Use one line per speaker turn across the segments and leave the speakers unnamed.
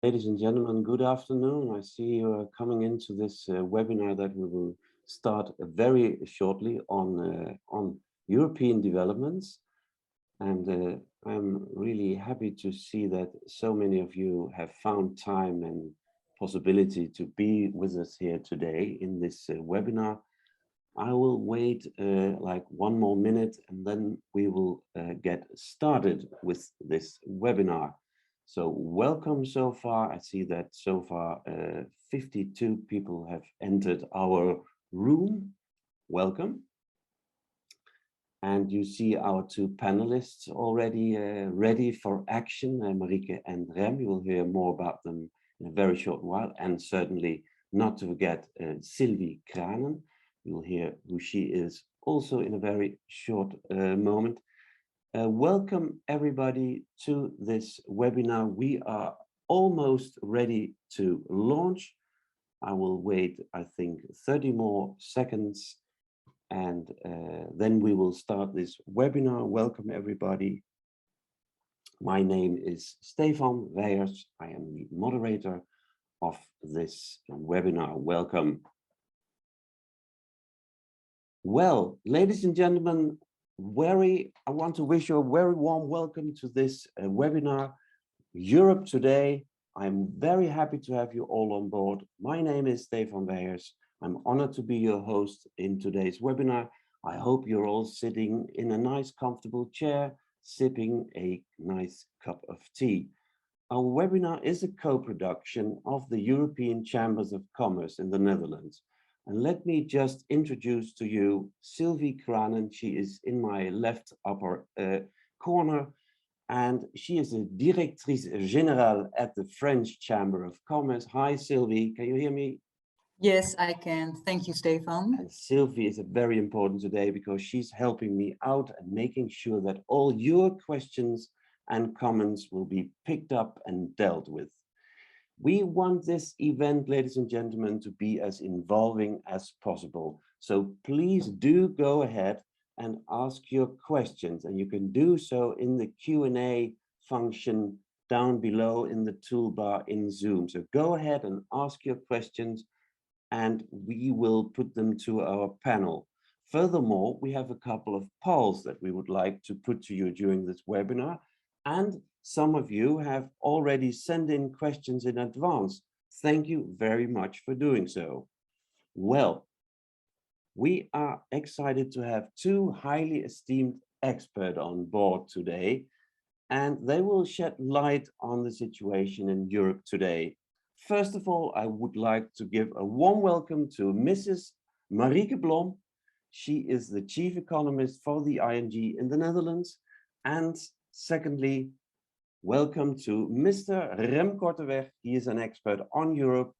Ladies and gentlemen, good afternoon. I see you are coming into this webinar that we will start very shortly on European developments. And I'm really happy to see that so many of you have found time and possibility to be with us here today in this webinar. I will wait like one more minute and then we will get started with this webinar. So welcome so far. I see that so far 52 people have entered our room. Welcome. And you see our two panelists already ready for action, Marieke and Rem. You will hear more about them in a very short while. And certainly not to forget Sylvie Kranen. You'll hear who she is also in a very short moment. Welcome everybody to this webinar. We are almost ready to launch. I will wait, I think, 30 more seconds and then we will start this webinar. Welcome everybody. My name is Stefan Wijers. I am the moderator of this webinar. Welcome. Well, ladies and gentlemen, I want to wish you a very warm welcome to this webinar, Europe Today. I'm very happy to have you all on board. My name is Stefan Wijers. I'm honored to be your host in today's webinar. I hope you're all sitting in a nice, comfortable chair, sipping a nice cup of tea. Our webinar is a co-production of the European Chambers of Commerce in the Netherlands. And let me just introduce to you Sylvie Kranen. She is in my left upper corner, and she is a Directrice Générale at the French Chamber of Commerce. Hi, Sylvie, can you hear me?
Yes, I can. Thank you, Stefan.
And Sylvie is very important today because she's helping me out and making sure that all your questions and comments will be picked up and dealt with. We want this event, ladies and gentlemen, to be as involving as possible. So please do go ahead and ask your questions, and you can do so in the Q&A function down below in the toolbar in Zoom. So go ahead and ask your questions and we will put them to our panel. Furthermore, we have a couple of polls that we would like to put to you during this webinar, and some of you have already sent in questions in advance. Thank you very much for doing so. Well, we are excited to have two highly esteemed experts on board today, and they will shed light on the situation in Europe today. First of all, I would like to give a warm welcome to Mrs. Marieke Blom. She is the chief economist for the ING in the Netherlands. And secondly, welcome to Mr. Rem Korteweg. He is an expert on Europe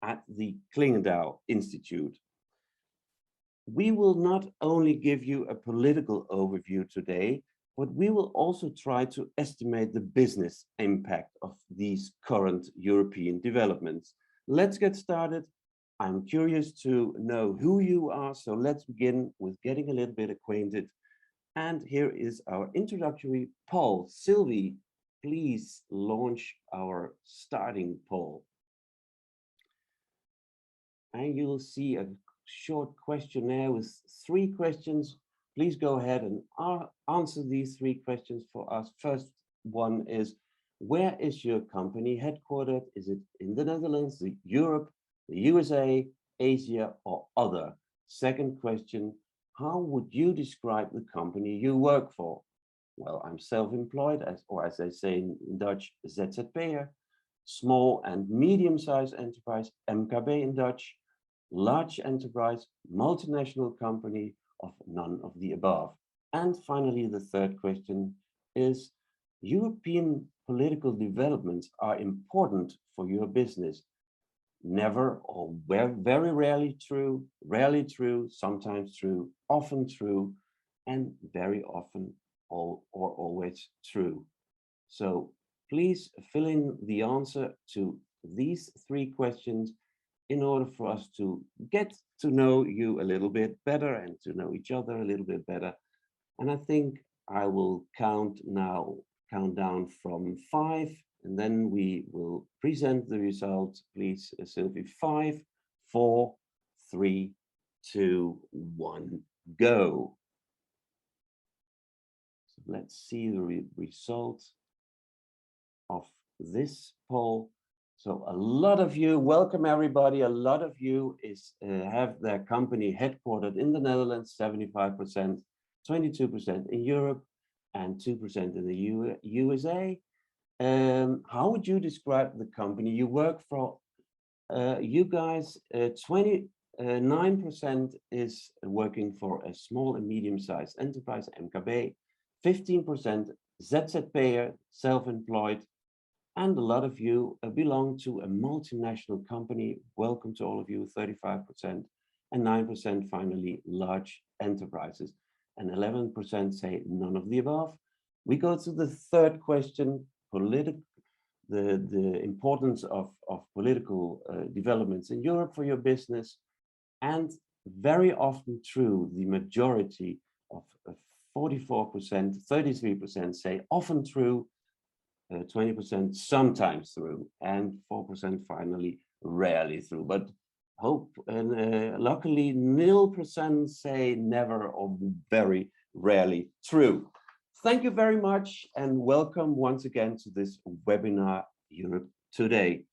at the Clingendeal Institute. We will not only give you a political overview today, but we will also try to estimate the business impact of these current European developments. Let's get started. I'm curious to know who you are, so let's begin with getting a little bit acquainted. And here is our introductory poll. Sylvie, please launch our starting poll. And you'll see a short questionnaire with 3 questions. Please go ahead and answer these 3 questions for us. First one is, where is your company headquartered? Is it in the Netherlands, Europe, the USA, Asia, or other? Second question, how would you describe the company you work for? Well, I'm self-employed, or as they say in Dutch, ZZP'er, small and medium-sized enterprise, MKB in Dutch, large enterprise, multinational company, of none of the above. And finally, the third question is, European political developments are important for your business. Never or very rarely true, sometimes true, often true, and very often or always true. So please fill in the answer to these 3 questions in order for us to get to know you a little bit better and to know each other a little bit better. And I think I will count down from 5, and then we will present the result, please, Sylvie. 5, 4, 3, 2, 1, go. So let's see the result of this poll. So a lot of you, welcome everybody. A lot of you have their company headquartered in the Netherlands, 75%, 22% in Europe, and 2% in the USA. How would you describe the company you work for? You guys, 29% is working for a small and medium-sized enterprise, MKB, 15% ZZP'er, self-employed, and a lot of you belong to a multinational company. Welcome to all of you, 35%, and 9% finally large enterprises, and 11% say none of the above. We go to the third question, the importance of political developments in Europe for your business, and very often true, the majority of 44%, 33% say often true, 20% sometimes through, and 4% finally rarely through. But hope and luckily 0% say never or very rarely true. Thank you very much and welcome once again to this webinar, Europe Today.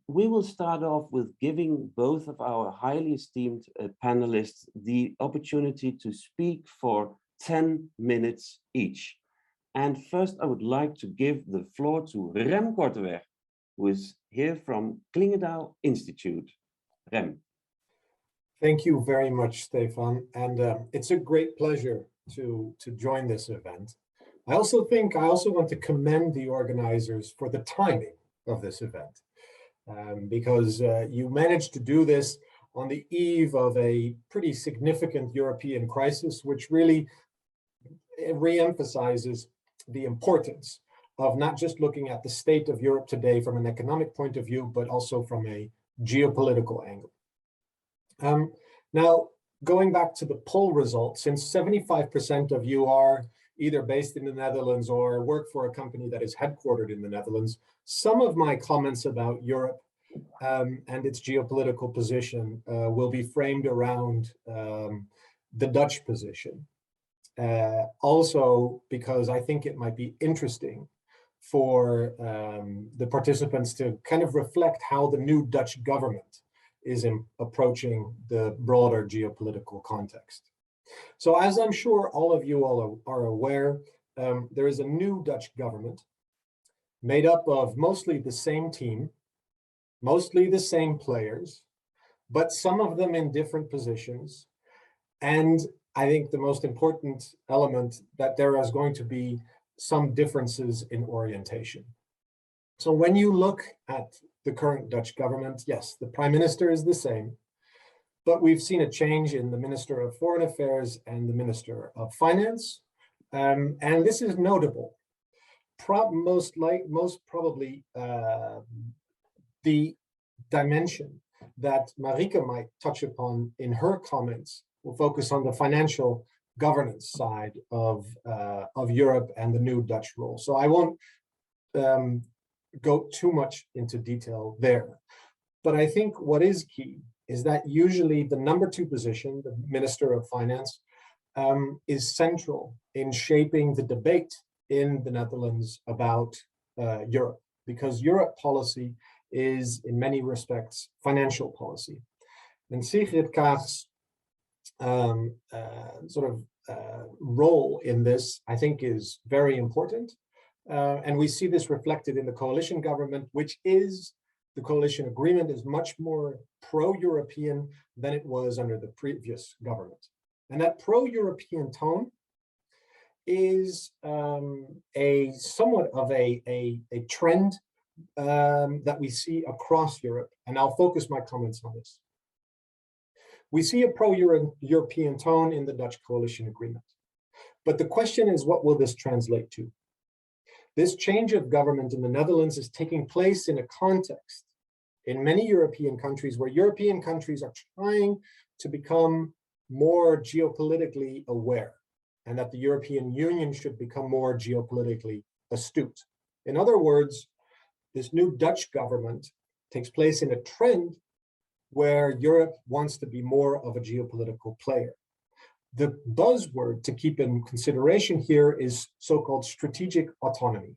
We will start off with giving both of our highly esteemed panelists the opportunity to speak for 10 minutes each. And first, I would like to give the floor to Rem Korteweg, who is here from Clingendeal Institute. Rem.
Thank you very much, Stefan. And it's a great pleasure to join this event. I also want to commend the organizers for the timing of this event, because you managed to do this on the eve of a pretty significant European crisis, which really re-emphasizes the importance of not just looking at the state of Europe today from an economic point of view, but also from a geopolitical angle. Now, going back to the poll results, since 75% of you are either based in the Netherlands or work for a company that is headquartered in the Netherlands, some of my comments about Europe and its geopolitical position will be framed around the Dutch position. Also, because I think it might be interesting for the participants to kind of reflect how the new Dutch government is approaching the broader geopolitical context. So as I'm sure all of you all are aware, there is a new Dutch government made up of mostly the same team, mostly the same players, but some of them in different positions. And I think the most important element that there is going to be some differences in orientation. So when you look at the current Dutch government, yes, the prime minister is the same, but we've seen a change in the Minister of Foreign Affairs and the Minister of Finance. And this is notable. Most probably the dimension that Marieke might touch upon in her comments will focus on the financial governance side of Europe and the new Dutch role. So I won't go too much into detail there. But I think what is key is that usually the number 2 position, the Minister of Finance, is central in shaping the debate in the Netherlands about Europe, because Europe policy is in many respects financial policy. And Sigrid Kaag's role in this, I think, is very important. And we see this reflected in the coalition government, which is, the coalition agreement is much more pro-European than it was under the previous government. And that pro-European tone is a somewhat of a trend that we see across Europe. And I'll focus my comments on this. We see a pro-European tone in the Dutch coalition agreement. But the question is, what will this translate to? This change of government in the Netherlands is taking place in a context in many European countries where European countries are trying to become more geopolitically aware, and that the European Union should become more geopolitically astute. In other words, this new Dutch government takes place in a trend where Europe wants to be more of a geopolitical player. The buzzword to keep in consideration here is so-called strategic autonomy.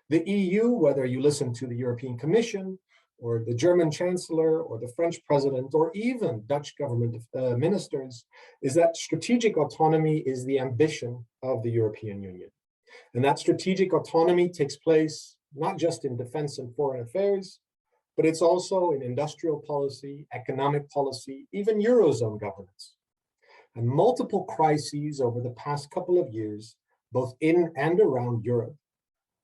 The EU, whether you listen to the European Commission or the German Chancellor or the French President or even Dutch government ministers, is that strategic autonomy is the ambition of the European Union. And that strategic autonomy takes place not just in defense and foreign affairs, but it's also in industrial policy, economic policy, even Eurozone governance. And multiple crises over the past couple of years, both in and around Europe,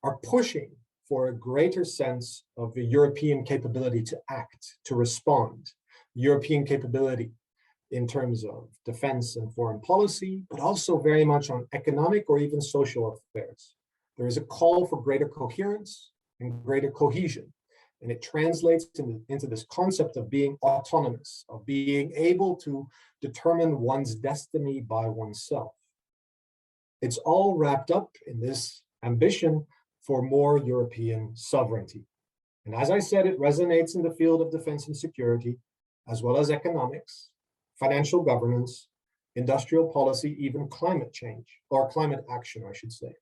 are pushing for a greater sense of the European capability to act, to respond, European capability in terms of defense and foreign policy, but also very much on economic or even social affairs. There is a call for greater coherence and greater cohesion. And it translates into this concept of being autonomous, of being able to determine one's destiny by oneself. It's all wrapped up in this ambition for more European sovereignty. And as I said, it resonates in the field of defense and security, as well as economics, financial governance, industrial policy, even climate change, or climate action, I should say.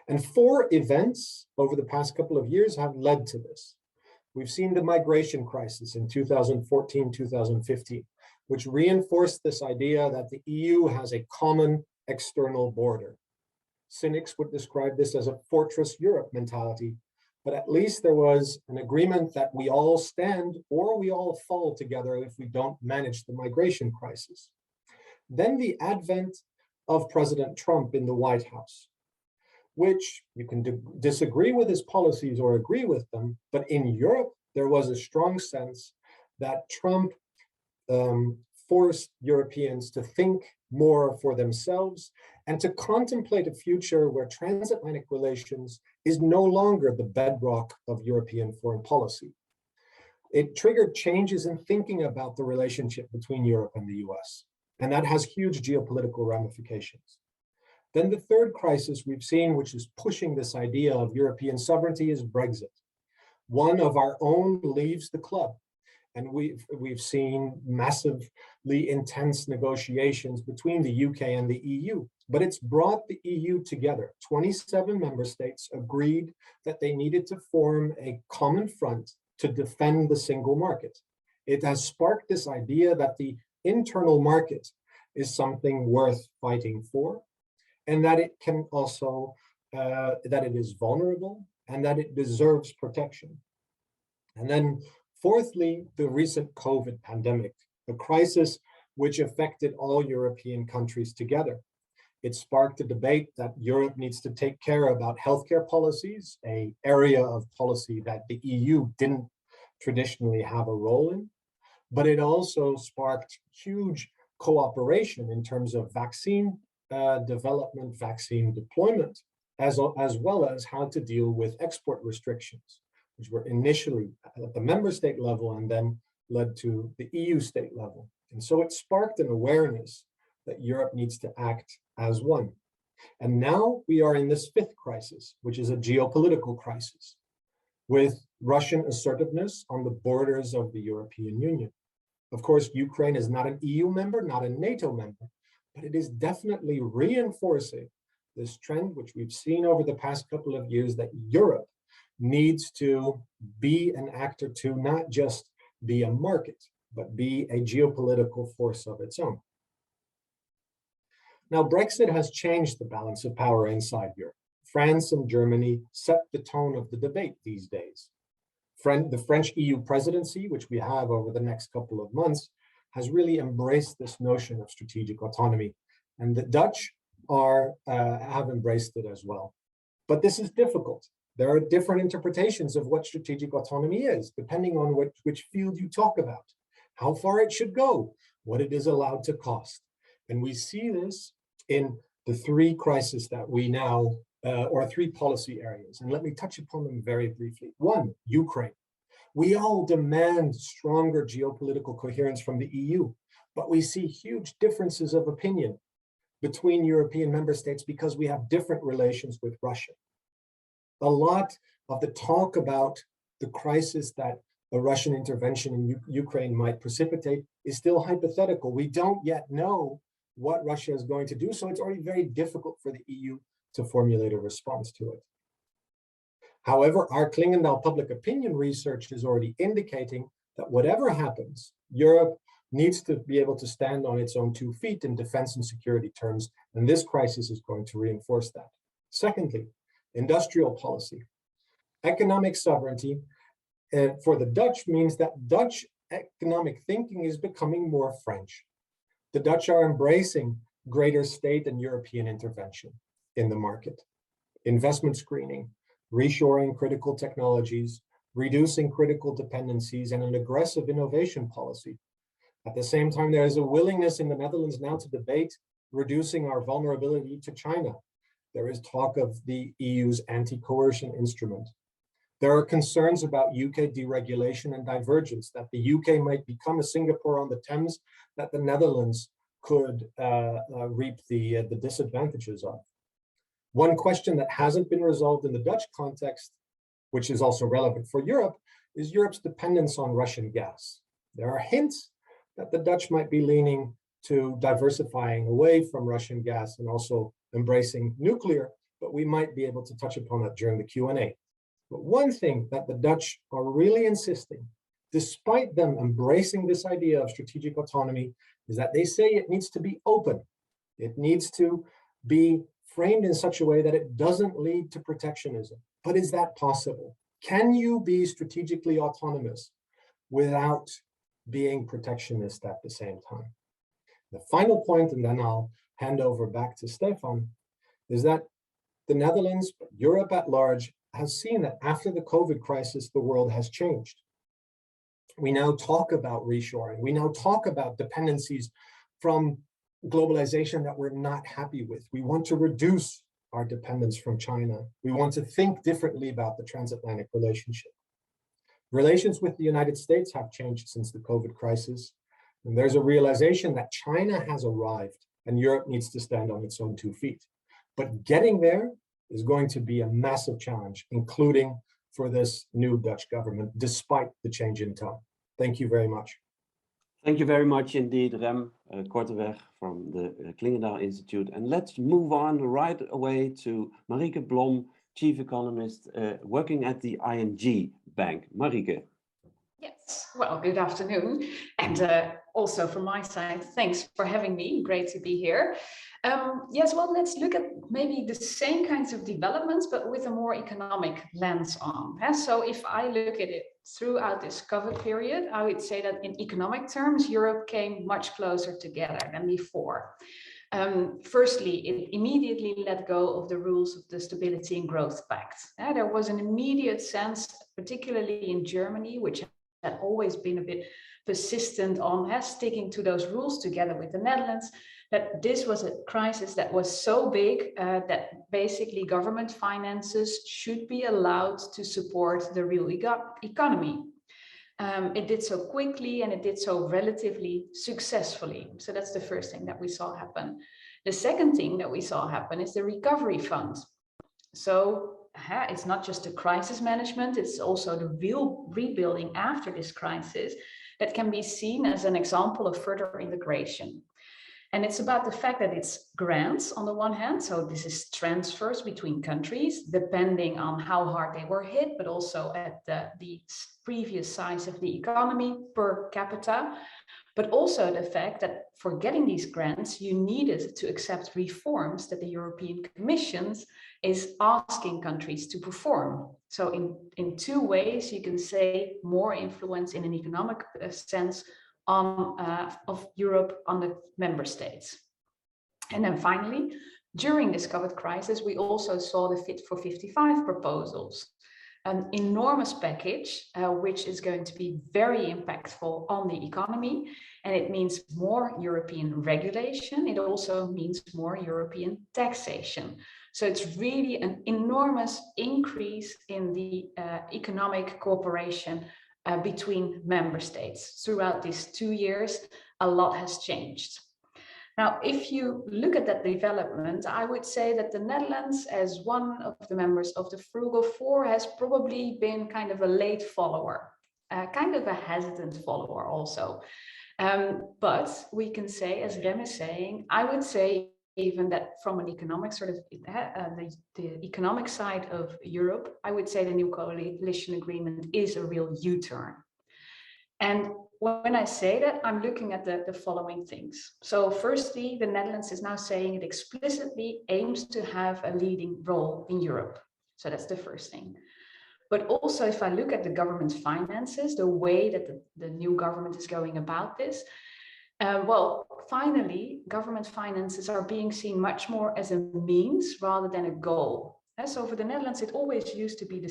And 4 events over the past couple of years have led to this. We've seen the migration crisis in 2014, 2015, which reinforced this idea that the EU has a common external border. Cynics would describe this as a fortress Europe mentality, but at least there was an agreement that we all stand or we all fall together if we don't manage the migration crisis. Then the advent of President Trump in the White House, which you can disagree with his policies or agree with them, but in Europe, there was a strong sense that Trump forced Europeans to think more for themselves and to contemplate a future where transatlantic relations is no longer the bedrock of European foreign policy. It triggered changes in thinking about the relationship between Europe and the US, and that has huge geopolitical ramifications. Then the third crisis we've seen, which is pushing this idea of European sovereignty, is Brexit. One of our own leaves the club. And we've seen massively intense negotiations between the UK and the EU, but it's brought the EU together. 27 member states agreed that they needed to form a common front to defend the single market. It has sparked this idea that the internal market is something worth fighting for, and that it can also, that it is vulnerable and that it deserves protection. And then fourthly, the recent COVID pandemic, a crisis which affected all European countries together. It sparked a debate that Europe needs to take care about healthcare policies, an area of policy that the EU didn't traditionally have a role in. But it also sparked huge cooperation in terms of vaccine development, vaccine deployment, as well as how to deal with export restrictions, which were initially at the member state level and then led to the EU state level. And so it sparked an awareness that Europe needs to act as one. And now we are in this fifth crisis, which is a geopolitical crisis, with Russian assertiveness on the borders of the European Union. Of course, Ukraine is not an EU member, not a NATO member, but it is definitely reinforcing this trend, which we've seen over the past couple of years, that Europe needs to be an actor, to not just be a market, but be a geopolitical force of its own. Now, Brexit has changed the balance of power inside Europe. France and Germany set the tone of the debate these days. The French EU presidency, which we have over the next couple of months, has really embraced this notion of strategic autonomy, and the Dutch have embraced it as well. But this is difficult. There are different interpretations of what strategic autonomy is, depending on which field you talk about, how far it should go, what it is allowed to cost. And we see this in the 3 crises that we now, or 3 policy areas. And let me touch upon them very briefly. 1, Ukraine. We all demand stronger geopolitical coherence from the EU, but we see huge differences of opinion between European member states because we have different relations with Russia. A lot of the talk about the crisis that a Russian intervention in Ukraine might precipitate is still hypothetical. We don't yet know what Russia is going to do, so it's already very difficult for the EU to formulate a response to it. However, our Clingendeal public opinion research is already indicating that whatever happens, Europe needs to be able to stand on its own 2 feet in defense and security terms, and this crisis is going to reinforce that. Secondly, industrial policy. Economic sovereignty for the Dutch means that Dutch economic thinking is becoming more French. The Dutch are embracing greater state and European intervention in the market. Investment screening, reshoring critical technologies, reducing critical dependencies, and an aggressive innovation policy. At the same time, there is a willingness in the Netherlands now to debate reducing our vulnerability to China. There is talk of the EU's anti-coercion instrument. There are concerns about UK deregulation and divergence, that the UK might become a Singapore on the Thames that the Netherlands could reap the disadvantages of. One question that hasn't been resolved in the Dutch context, which is also relevant for Europe, is Europe's dependence on Russian gas. There are hints that the Dutch might be leaning to diversifying away from Russian gas and also embracing nuclear, but we might be able to touch upon that during the Q&A. But one thing that the Dutch are really insisting, despite them embracing this idea of strategic autonomy, is that they say it needs to be open. It needs to be framed in such a way that it doesn't lead to protectionism. But is that possible? Can you be strategically autonomous without being protectionist at the same time? The final point, and then I'll hand over back to Stefan, is that the Netherlands, but Europe at large, has seen that after the COVID crisis, the world has changed. We now talk about reshoring. We now talk about dependencies from globalization that we're not happy with. We want to reduce our dependence from China. We want to think differently about the transatlantic relationship. Relations with the United States have changed since the COVID crisis. And there's a realization that China has arrived and Europe needs to stand on its own 2 feet. But getting there is going to be a massive challenge, including for this new Dutch government, despite the change in tone. Thank you very much.
Thank you very much indeed, Rem Korteweg from the Clingendeal Institute. And let's move on right away to Marieke Blom, Chief Economist working at the ING Bank. Marieke.
Yes, well, good afternoon. And also from my side, thanks for having me. Great to be here. Yes, well, let's look at maybe the same kinds of developments, but with a more economic lens on. So if I look at it throughout this COVID period, I would say that in economic terms, Europe came much closer together than before. Firstly, it immediately let go of the rules of the Stability and Growth Pact. There was an immediate sense, particularly in Germany, which had always been a bit persistent on sticking to those rules together with the Netherlands, that this was a crisis that was so big that basically government finances should be allowed to support the real economy. It did so quickly and it did so relatively successfully. So that's the first thing that we saw happen. The second thing that we saw happen is the recovery fund. So it's not just the crisis management, it's also the real rebuilding after this crisis that can be seen as an example of further integration. And it's about the fact that it's grants on the one hand, so this is transfers between countries, depending on how hard they were hit, but also at the previous size of the economy per capita, but also the fact that for getting these grants, you needed to accept reforms that the European Commission is asking countries to perform. So in two ways, you can say more influence in an economic sense of Europe on the member states. And then finally, during this COVID crisis, we also saw the Fit for 55 proposals, an enormous package, which is going to be very impactful on the economy. And it means more European regulation. It also means more European taxation. So it's really an enormous increase in the economic cooperation between member states. Throughout these 2 years, a lot has changed. Now, if you look at that development, I would say that the Netherlands, as one of the members of the Frugal Four, has probably been kind of a late follower, kind of a hesitant follower also. But we can say, as Rem is saying, I would say even that from an economic sort of the economic side of Europe, I would say the new coalition agreement is a real U-turn. And when I say that, I'm looking at the following things. So firstly, the Netherlands is now saying it explicitly aims to have a leading role in Europe. So that's the first thing. But also, if I look at the government finances, the way that the new government is going about this, well, finally, government finances are being seen much more as a means rather than a goal. So for the Netherlands, it always used to be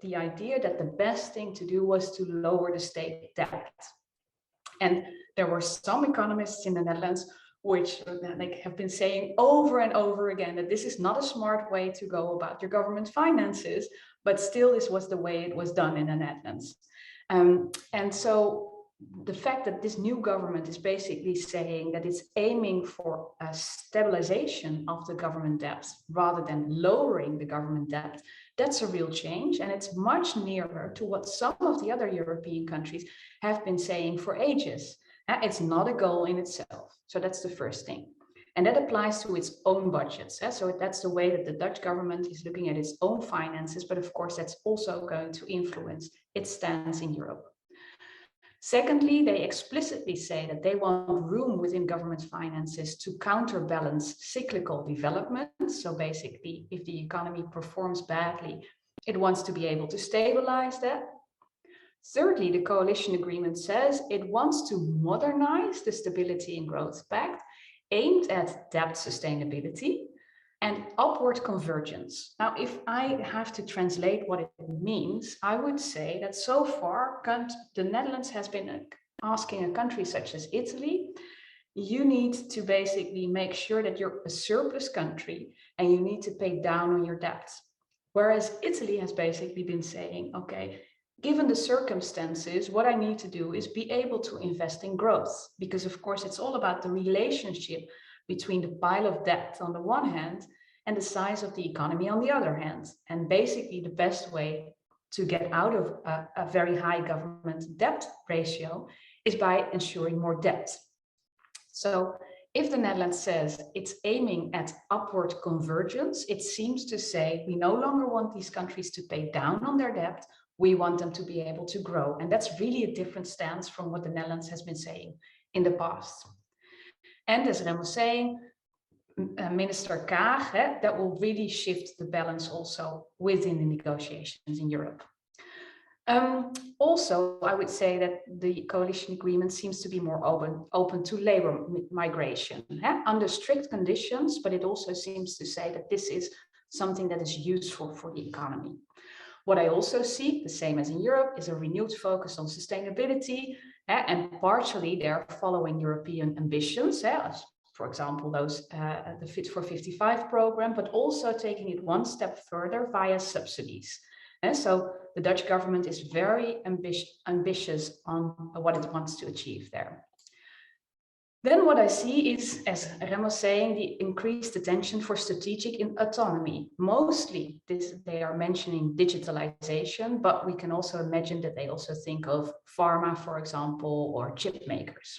the idea that the best thing to do was to lower the state debt. And there were some economists in the Netherlands which have been saying over and over again that this is not a smart way to go about your government finances, but still this was the way it was done in the Netherlands. And so the fact that this new government is basically saying that it's aiming for a stabilization of the government debt rather than lowering the government debt, that's a real change. And it's much nearer to what some of the other European countries have been saying for ages. It's not a goal in itself. So that's the first thing. And that applies to its own budgets. So that's the way that the Dutch government is looking at its own finances. But of course, that's also going to influence its stance in Europe. Secondly, they explicitly say that they want room within government finances to counterbalance cyclical developments. So basically, if the economy performs badly, it wants to be able to stabilize that. Thirdly, the coalition agreement says it wants to modernize the Stability and Growth Pact aimed at debt sustainability and upward convergence. Now, if I have to translate what it means, I would say that so far, the Netherlands has been asking a country such as Italy, you need to basically make sure that you're a surplus country and you need to pay down on your debt. Whereas Italy has basically been saying, okay, given the circumstances, what I need to do is be able to invest in growth, because of course it's all about the relationship between the pile of debt on the one hand and the size of the economy on the other hand. And basically the best way to get out of a very high government debt ratio is by ensuring more debt. So if the Netherlands says it's aiming at upward convergence, it seems to say we no longer want these countries to pay down on their debt, we want them to be able to grow. And that's really a different stance from what the Netherlands has been saying in the past. And as Rem was saying, Minister Kaag, that will really shift the balance also within the negotiations in Europe. Also, I would say that the coalition agreement seems to be more open to labor migration under strict conditions, but it also seems to say that this is something that is useful for the economy. What I also see, the same as in Europe, is a renewed focus on sustainability, and partially they're following European ambitions, for example, those the Fit for 55 program, but also taking it one step further via subsidies. And so the Dutch government is very ambitious on what it wants to achieve there. Then what I see is, as Rem was saying, the increased attention for strategic autonomy. Mostly they are mentioning digitalization, but we can also imagine that they also think of pharma, for example, or chip makers.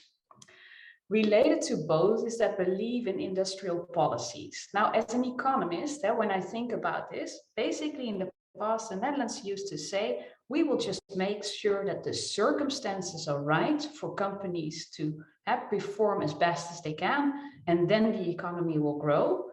Related to both is that belief in industrial policies. Now, as an economist, when I think about this, basically in the past, the Netherlands used to say, we will just make sure that the circumstances are right for companies to perform as best as they can, and then the economy will grow.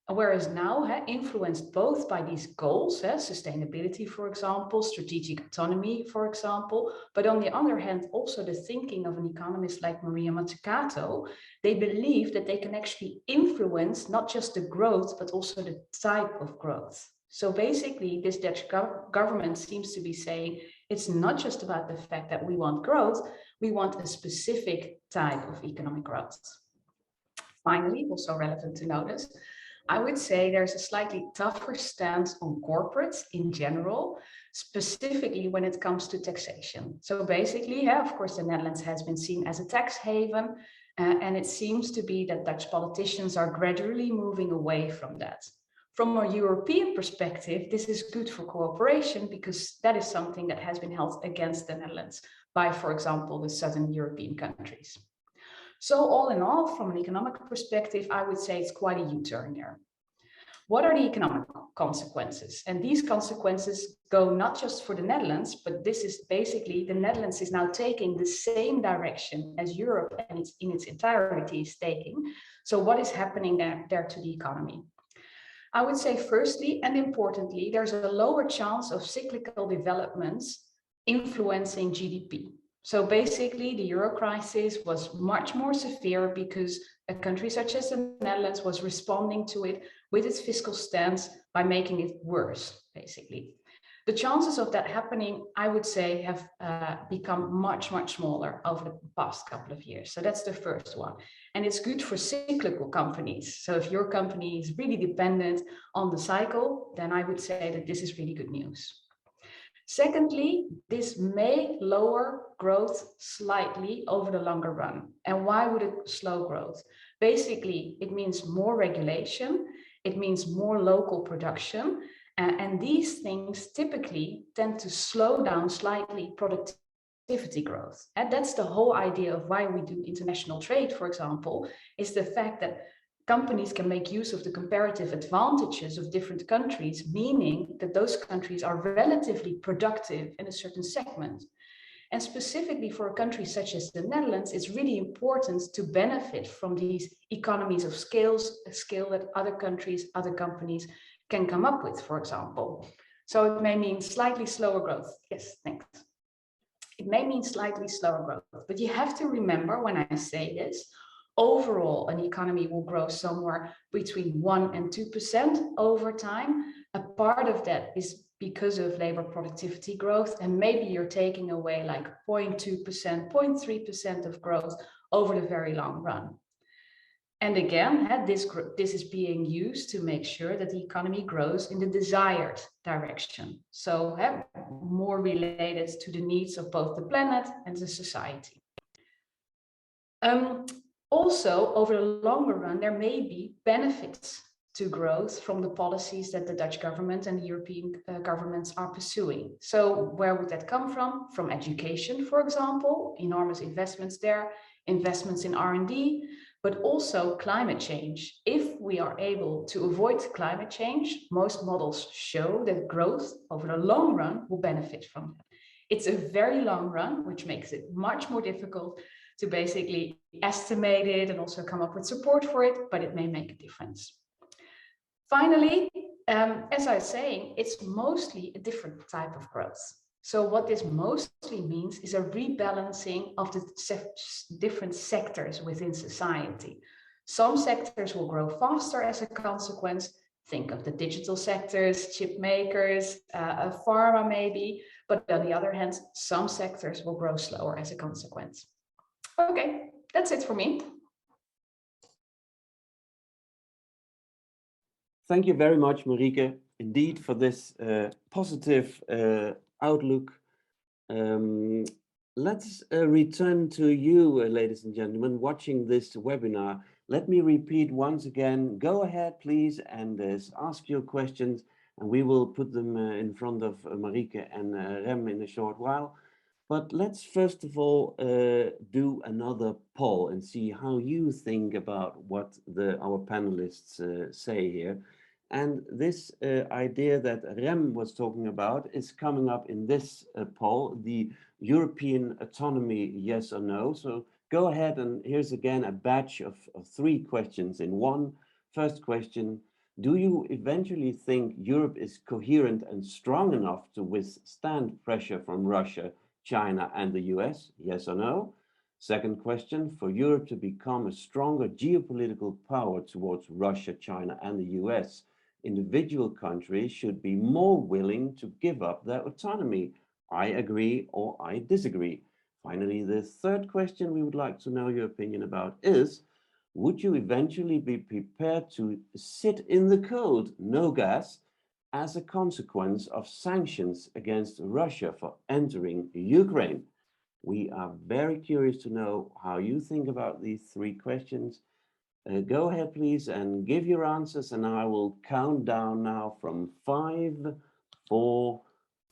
Whereas now, influenced both by these goals, sustainability, for example, strategic autonomy, for example, but on the other hand, also the thinking of an economist like Maria Mazzucato, they believe that they can actually influence not just the growth, but also the type of growth. So basically, this Dutch government seems to be saying it's not just about the fact that we want growth, we want a specific type of economic growth. Finally, also relevant to notice, I would say there's a slightly tougher stance on corporates in general, specifically when it comes to taxation. So basically, of course, the Netherlands has been seen as a tax haven, And it seems to be that Dutch politicians are gradually moving away from that. From a European perspective, this is good for cooperation because that is something that has been held against the Netherlands by, for example, the Southern European countries. So all in all, from an economic perspective, I would say it's quite a U-turn there. What are the economic consequences? And these consequences go not just for the Netherlands, but this is basically the Netherlands is now taking the same direction as Europe and it's in its entirety is taking. So what is happening there to the economy? I would say firstly and importantly, there's a lower chance of cyclical developments influencing GDP. So basically the euro crisis was much more severe because a country such as the Netherlands was responding to it with its fiscal stance by making it worse, basically. The chances of that happening, I would say, have become much, much smaller over the past couple of years. So that's the first one. And it's good for cyclical companies. So if your company is really dependent on the cycle, then I would say that this is really good news. Secondly, this may lower growth slightly over the longer run. And why would it slow growth? Basically, it means more regulation. It means more local production. And these things typically tend to slow down slightly productivity growth. And that's the whole idea of why we do international trade, for example, is the fact that companies can make use of the comparative advantages of different countries, meaning that those countries are relatively productive in a certain segment. And specifically for a country such as the Netherlands, it's really important to benefit from these economies of scale that other countries, other companies can come up with, for example. So it may mean slightly slower growth. Yes, thanks. It may mean slightly slower growth, but you have to remember when I say this, overall, an economy will grow somewhere between 1% and 2% over time. A part of that is because of labor productivity growth, and maybe you're taking away like 0.2%, 0.3% of growth over the very long run. And again, this is being used to make sure that the economy grows in the desired direction. So more related to the needs of both the planet and the society. Also, over the longer run, there may be benefits to growth from the policies that the Dutch government and the European governments are pursuing. So where would that come from? From education, for example, enormous investments there, investments in R&D, but also climate change. If we are able to avoid climate change, most models show that growth over the long run will benefit from that. It's a very long run, which makes it much more difficult to basically estimate it and also come up with support for it, but it may make a difference. Finally, as I was saying, it's mostly a different type of growth. So what this mostly means is a rebalancing of the different sectors within society. Some sectors will grow faster as a consequence. Think of the digital sectors, chip makers, pharma maybe, but on the other hand, some sectors will grow slower as a consequence. Okay, that's it for me.
Thank you very much, Marieke, indeed, for this positive outlook. Let's return to you, ladies and gentlemen, watching this webinar. Let me repeat once again, go ahead, please, and ask your questions, and we will put them in front of Marieke and Rem in a short while. But let's first of all do another poll and see how you think about what our panelists say here. And this idea that Rem was talking about is coming up in this poll, the European autonomy, yes or no. So go ahead, and here's again a batch of 3 questions in one. First question, do you eventually think Europe is coherent and strong enough to withstand pressure from Russia, China and the US, yes or no? Second question, for Europe to become a stronger geopolitical power towards Russia, China and the US, individual countries should be more willing to give up their autonomy. I agree or I disagree. Finally, the third question we would like to know your opinion about is, would you eventually be prepared to sit in the cold, no gas, as a consequence of sanctions against Russia for entering Ukraine? We are very curious to know how you think about these three questions. Go ahead, please, and give your answers, and I will count down now from 5, 4,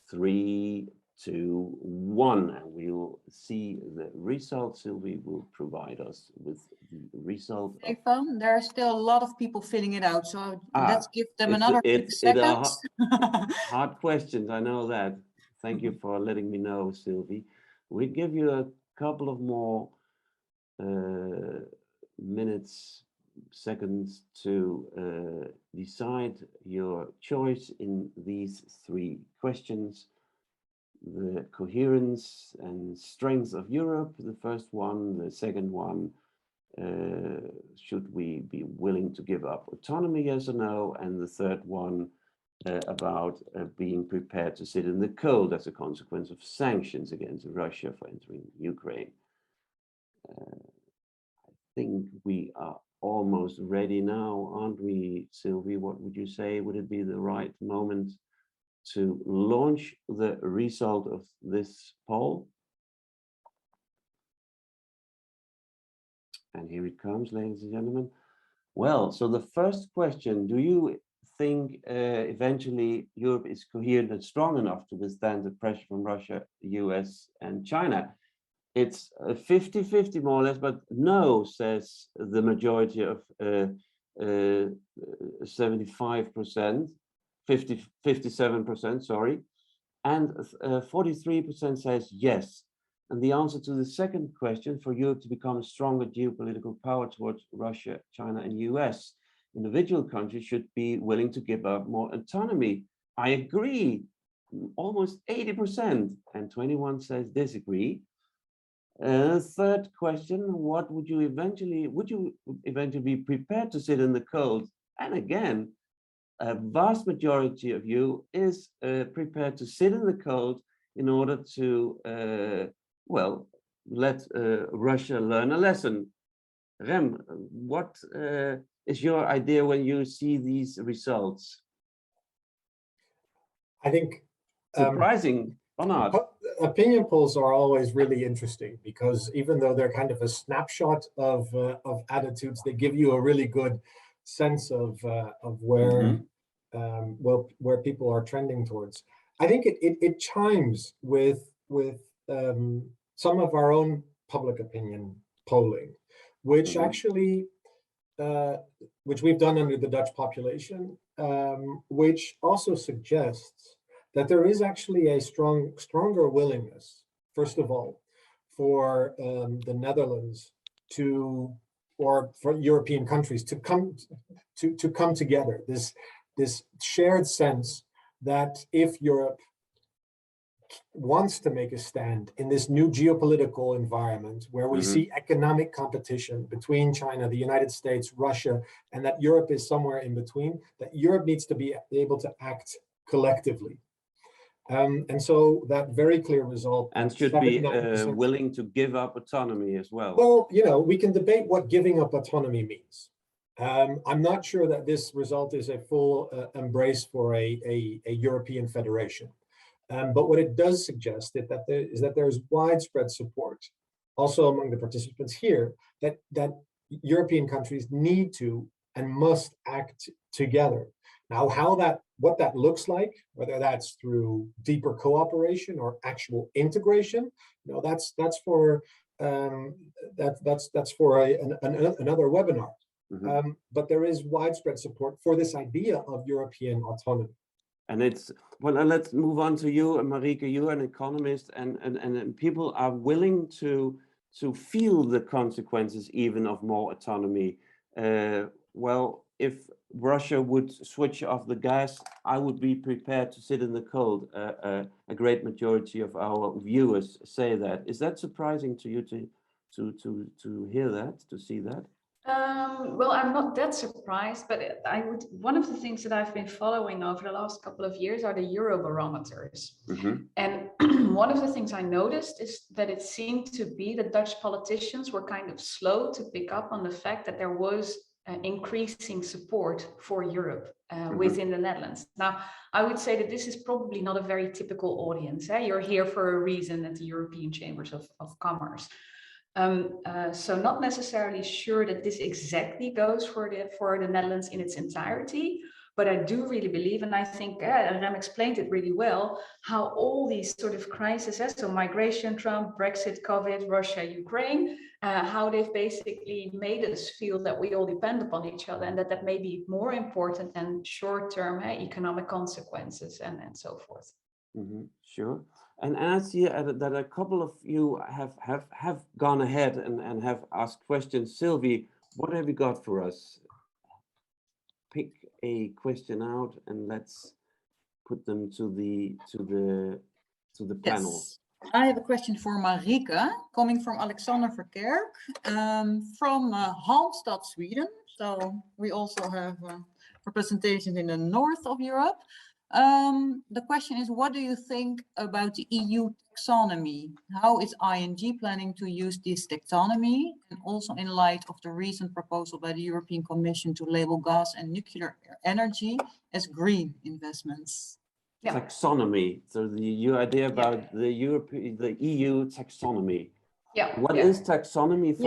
3, 2, 1, and we'll see the results. Sylvie will provide us with the result.
Stefan, there are still a lot of people filling it out, so let's give them another 6
It's
seconds.
hard questions, I know that. Thank you for letting me know, Sylvie. We give you a couple of more minutes, seconds to decide your choice in these three questions. The coherence and strength of Europe, the first one. The second one, should we be willing to give up autonomy, yes or no? And the third one, about being prepared to sit in the cold as a consequence of sanctions against Russia for entering Ukraine. I think we are almost ready now, aren't we, Sylvie? What would you say? Would it be the right moment to launch the result of this poll? And here it comes, ladies and gentlemen. Well, so the first question, do you think eventually Europe is coherent and strong enough to withstand the pressure from Russia, the US, and China? It's 50-50 more or less, but no, says the majority of 75%, 57%, sorry, and 43% says yes. And the answer to the second question, for Europe to become a stronger geopolitical power towards Russia, China, and US, individual countries should be willing to give up more autonomy. I agree, almost 80%, and 21 says disagree. Third question, would you eventually be prepared to sit in the cold? And again, a vast majority of you is prepared to sit in the cold in order to, well, let Russia learn a lesson. Rem, what is your idea when you see these results?
I think
surprising or not?
Opinion polls are always really interesting because even though they're kind of a snapshot of attitudes, they give you a really good sense of where where people are trending towards. I think it chimes with some of our own public opinion polling, which actually which we've done under the Dutch population, which also suggests that there is actually a stronger willingness, first of all, for the Netherlands to, or for European countries to come together. This shared sense that if Europe wants to make a stand in this new geopolitical environment where we see economic competition between China, the United States, Russia, and that Europe is somewhere in between, that Europe needs to be able to act collectively. And so that very clear result.
And should be willing to give up autonomy as well.
Well, you know, we can debate what giving up autonomy means. I'm not sure that this result is a full embrace for a European federation. But what it does suggest is that there's widespread support, also among the participants here, that European countries need to and must act together. Now, what that looks like, whether that's through deeper cooperation or actual integration, you know, that's for another webinar. But there is widespread support for this idea of European autonomy.
And it's, well, let's move on to you, Marieke. You're an economist, and people are willing to feel the consequences even of more autonomy. Well, if Russia would switch off the gas, I would be prepared to sit in the cold. A great majority of our viewers say that. Is that surprising to you to hear that, to see that?
Well, I'm not that surprised, but one of the things that I've been following over the last couple of years are the Eurobarometers. And one of the things I noticed is that it seemed to be that Dutch politicians were kind of slow to pick up on the fact that there was increasing support for Europe within the Netherlands. Now, I would say that this is probably not a very typical audience. You're here for a reason at the European Chambers of Commerce. So not necessarily sure that this exactly goes for the Netherlands in its entirety, but I do really believe, and I think Rem explained it really well, how all these sort of crises, so migration, Trump, Brexit, COVID, Russia, Ukraine, how they've basically made us feel that we all depend upon each other, and that may be more important than short-term economic consequences and so forth.
Sure. And I see that a couple of you have gone ahead and have asked questions. Sylvie, what have you got for us? Pick a question out and let's put them to the panel.
Yes. I have a question for Marieke, coming from Alexander Verkerk, from Halmstad, Sweden. So we also have representation in the north of Europe. The question is, what do you think about the EU taxonomy? How is ING planning to use this taxonomy? And also in light of the recent proposal by the European Commission to label gas and nuclear energy as green investments.
Yeah.
Taxonomy. So your idea about the EU taxonomy.
Yeah.
What is taxonomy for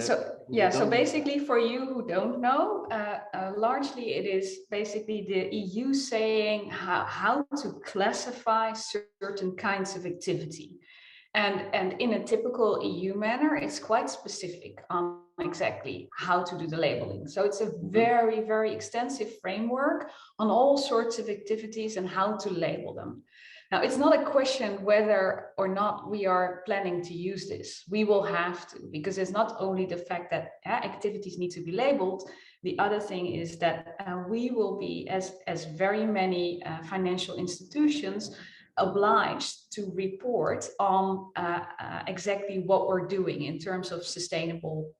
So basically, for you who don't know, largely it is basically the EU saying how to classify certain kinds of activity. And in a typical EU manner, it's quite specific on exactly how to do the labeling. So it's a very, very extensive framework on all sorts of activities and how to label them. Now, it's not a question whether or not we are planning to use this. We will have to, because it's not only the fact that activities need to be labeled. The other thing is that we will be, as very many financial institutions, obliged to report on exactly what we're doing in terms of sustainable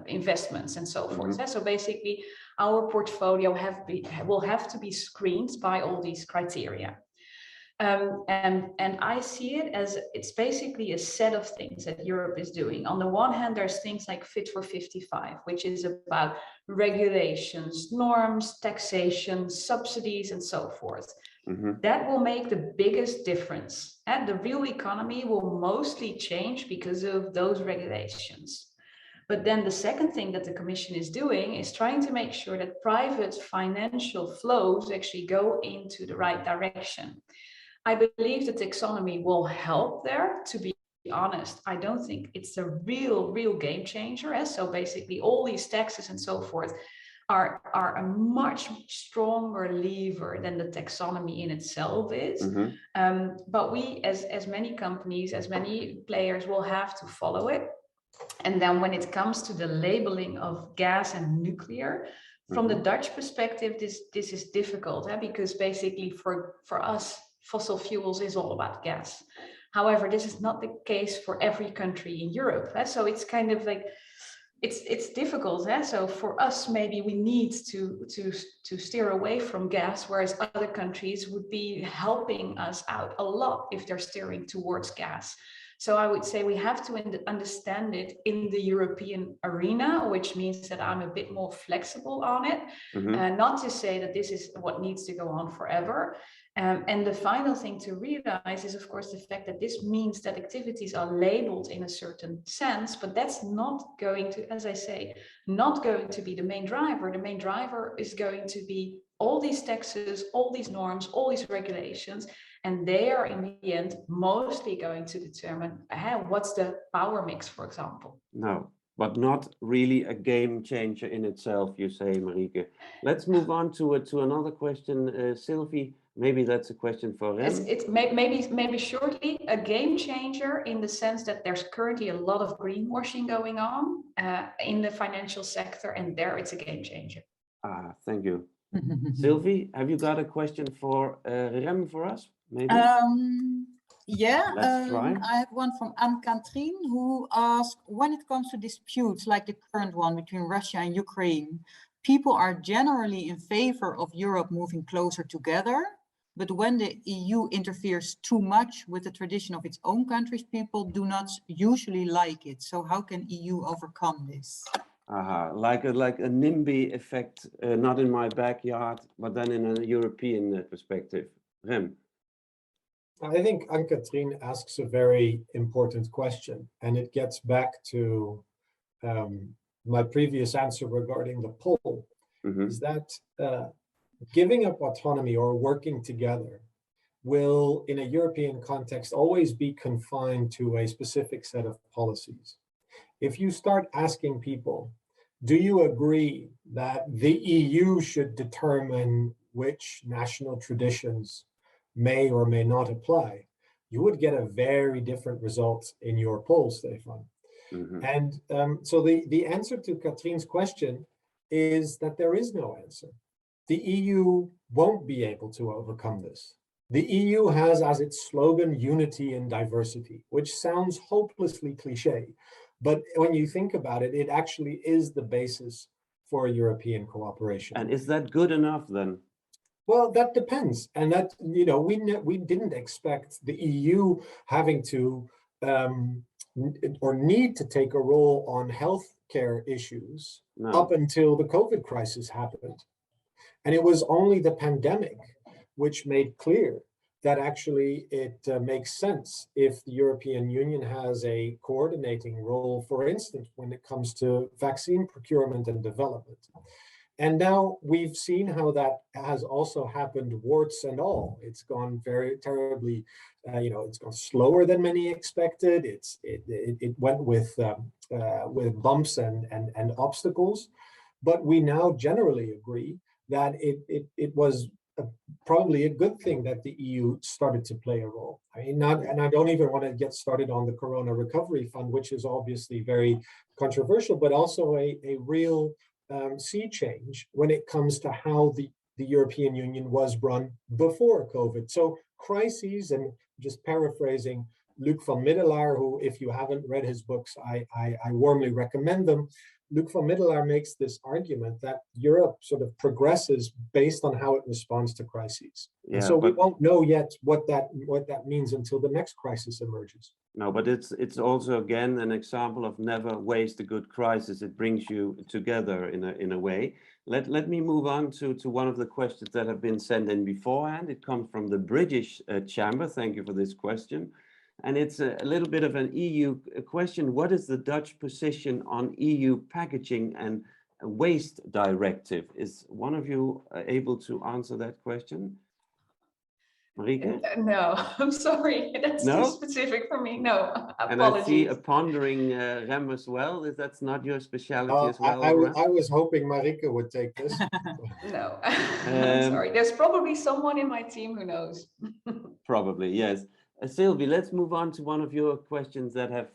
investments and so forth. So basically, our portfolio will have to be screened by all these criteria. And I see it as it's basically a set of things that Europe is doing. On the one hand, there's things like Fit for 55, which is about regulations, norms, taxation, subsidies, and so forth. That will make the biggest difference. And the real economy will mostly change because of those regulations. But then the second thing that the Commission is doing is trying to make sure that private financial flows actually go into the right direction. I believe the taxonomy will help there. To be honest, I don't think it's a real game changer. So basically all these taxes and so forth are a much stronger lever than the taxonomy in itself is. But we, as many companies, as many players, will have to follow it. And then when it comes to the labeling of gas and nuclear, from the Dutch perspective, this is difficult, because basically for us, fossil fuels is all about gas. However, this is not the case for every country in Europe. So it's kind of like, it's difficult. So for us, maybe we need to steer away from gas, whereas other countries would be helping us out a lot if they're steering towards gas. So I would say we have to understand it in the European arena, which means that I'm a bit more flexible on it. Not to say that this is what needs to go on forever. And the final thing to realize is, of course, the fact that this means that activities are labeled in a certain sense, but that's not going to, as I say, not going to be the main driver. The main driver is going to be all these taxes, all these norms, all these regulations, and they are in the end mostly going to determine what's the power mix, for example.
No, but not really a game changer in itself, you say, Marieke. Let's move on to another question, Sylvie. Maybe that's a question for Rem.
It's maybe shortly a game changer in the sense that there's currently a lot of greenwashing going on in the financial sector, and there it's a game changer.
Thank you. Sylvie, have you got a question for Rem for us? Maybe.
Yeah,
Let's try.
I have one from Anne-Katrien who asks, when it comes to disputes like the current one between Russia and Ukraine, people are generally in favor of Europe moving closer together. But when the EU interferes too much with the tradition of its own countries, people do not usually like it. So how can EU overcome this?
Like a NIMBY effect, not in my backyard, but then in a European perspective. Rem.
I think Anne-Catherine asks a very important question, and it gets back to my previous answer regarding the poll, is that giving up autonomy or working together will, in a European context, always be confined to a specific set of policies. If you start asking people, do you agree that the EU should determine which national traditions may or may not apply, you would get a very different result in your poll, Stefan. And so the answer to Katrine's question is that there is no answer. The EU won't be able to overcome this. The EU has as its slogan, unity in diversity, which sounds hopelessly cliche. But when you think about it, it actually is the basis for European cooperation.
And is that good enough then?
Well, that depends. And that, you know, we didn't expect the EU having to or need to take a role on healthcare issues up until the COVID crisis happened. And it was only the pandemic which made clear that actually it makes sense if the European Union has a coordinating role, for instance, when it comes to vaccine procurement and development. And now we've seen how that has also happened, warts and all. It's gone very terribly, it's gone slower than many expected. It went with bumps and obstacles, but we now generally agree that it was probably a good thing that the EU started to play a role. I mean, and I don't even want to get started on the Corona Recovery Fund, which is obviously very controversial, but also a real sea change when it comes to how the European Union was run before COVID. So crises, and just paraphrasing Luc van Middelaar, who, if you haven't read his books, I warmly recommend them. Luc van Middelaar makes this argument that Europe sort of progresses based on how it responds to crises. Yeah, and so we won't know yet what that means until the next crisis emerges.
No, but it's also, again, an example of never waste a good crisis. It brings you together in a way. Let me move on to one of the questions that have been sent in beforehand. It comes from the British Chamber. Thank you for this question. And it's a little bit of an EU question. What is the Dutch position on EU packaging and waste directive? Is one of you able to answer that question? Marieke?
No, I'm sorry. That's too specific for me. No, apologies.
And I see a pondering Rem as well. That's not your specialty as well?
I was hoping Marieke would take this.
No, I'm sorry. There's probably someone in my team who knows.
Probably, yes. Sylvie, let's move on to one of your questions that have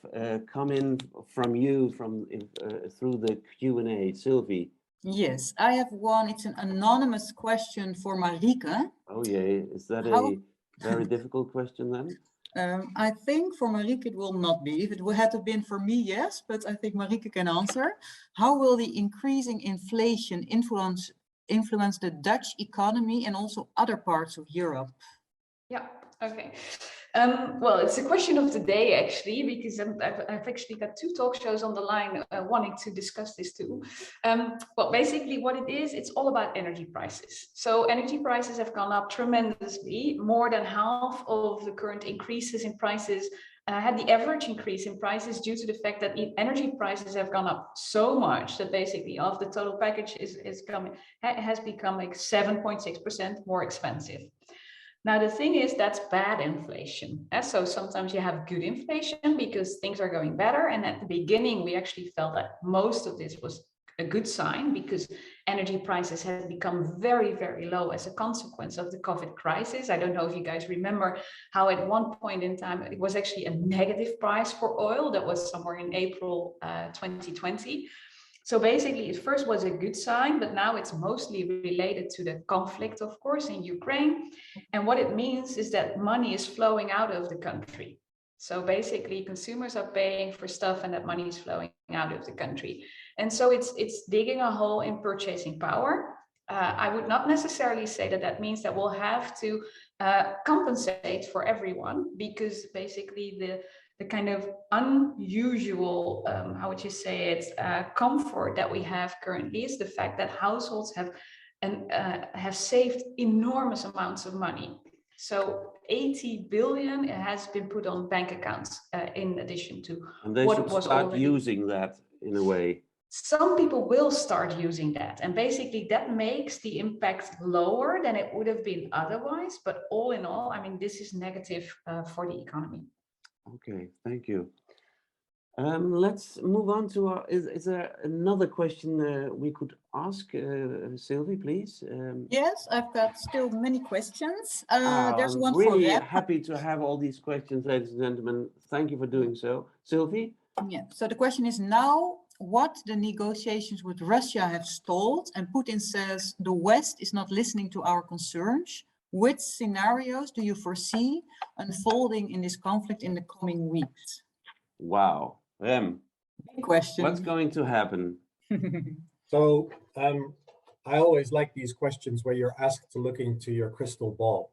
come in from you through the Q&A. Sylvie.
Yes, I have one. It's an anonymous question for Marieke.
Oh, yeah. Is that a very difficult question then?
I think for Marieke it will not be. If it had to been for me, yes, but I think Marieke can answer. How will the increasing inflation influence the Dutch economy and also other parts of Europe?
Yeah, okay. Well, it's a question of the day, actually, because I've actually got two talk shows on the line wanting to discuss this too. Well, basically what it is, it's all about energy prices. So energy prices have gone up tremendously. More than half of the current increases in prices had the average increase in prices due to the fact that energy prices have gone up so much that basically of the total package has become like 7.6% more expensive. Now, the thing is, that's bad inflation. So sometimes you have good inflation because things are going better. And at the beginning, we actually felt that most of this was a good sign because energy prices had become very, very low as a consequence of the COVID crisis. I don't know if you guys remember how at one point in time, it was actually a negative price for oil. That was somewhere in April 2020. So basically, it first was a good sign, but now it's mostly related to the conflict, of course, in Ukraine. And what it means is that money is flowing out of the country. So basically, consumers are paying for stuff and that money is flowing out of the country. And so it's digging a hole in purchasing power. I would not necessarily say that means that we'll have to compensate for everyone, because basically the kind of unusual, how would you say it, comfort that we have currently is the fact that households have saved enormous amounts of money. So 80 billion has been put on bank accounts in addition to
and they
what
should
was
start
already
using that in a way.
Some people will start using that, and basically that makes the impact lower than it would have been otherwise. But all in all, I mean, this is negative for the economy.
Okay, thank you. Let's move on to our, is there another question we could ask? Sylvie, please.
Yes, I've got still many questions. There's
I'm
one
really
for Rem.
happy to have all these questions, ladies and gentlemen. Thank you for doing so. Sylvie?
Yeah, so the question is now what the negotiations with Russia have stalled, and Putin says the West is not listening to our concerns. Which scenarios do you foresee unfolding in this conflict in the coming weeks?
Wow, Rem,
Big question.
what's going to happen?
So I always like these questions where you're asked to look into your crystal ball.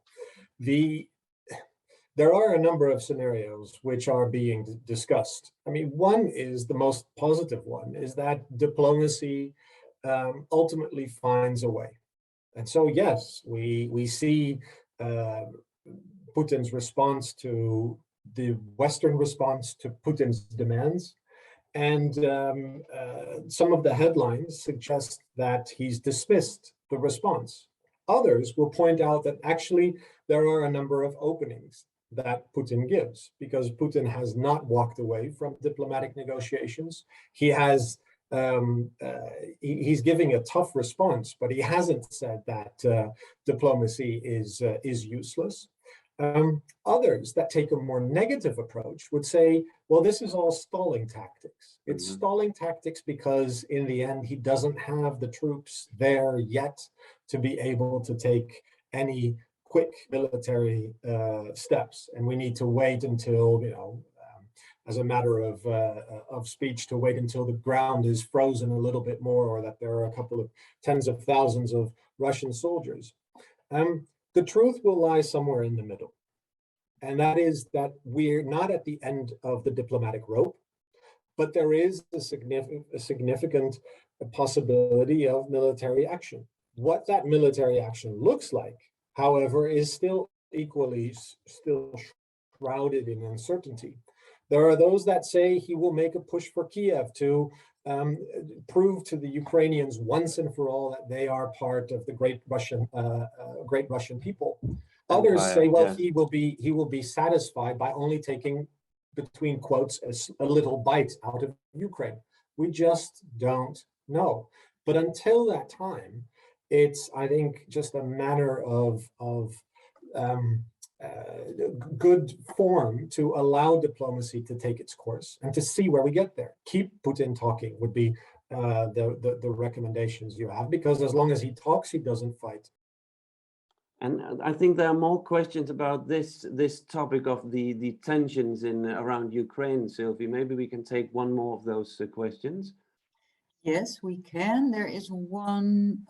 There are a number of scenarios which are being discussed. I mean, one is the most positive one, is that diplomacy ultimately finds a way. And so, yes, we see Putin's response to the Western response to Putin's demands. And some of the headlines suggest that he's dismissed the response. Others will point out that actually there are a number of openings that Putin gives, because Putin has not walked away from diplomatic negotiations. He has he's giving a tough response, but he hasn't said that diplomacy is useless. Others that take a more negative approach would say, well, this is all stalling tactics. It's stalling tactics because in the end, he doesn't have the troops there yet to be able to take any quick military steps. And we need to wait until, as a matter of speech, to wait until the ground is frozen a little bit more, or that there are a couple of tens of thousands of Russian soldiers. The truth will lie somewhere in the middle. And that is that we're not at the end of the diplomatic rope, but there is a significant possibility of military action. What that military action looks like, however, is still shrouded in uncertainty. There are those that say he will make a push for Kiev to prove to the Ukrainians once and for all that they are part of the great Russian people. Others say, well, yes, he will be satisfied by only taking, between quotes, a little bite out of Ukraine. We just don't know. But until that time, it's, I think, just a matter of good form to allow diplomacy to take its course and to see where we get there. Keep Putin talking would be the recommendations you have, because as long as he talks, he doesn't fight.
And I think there are more questions about this topic of the tensions around Ukraine, Sylvie. Maybe we can take one more of those questions.
Yes, we can. There is one.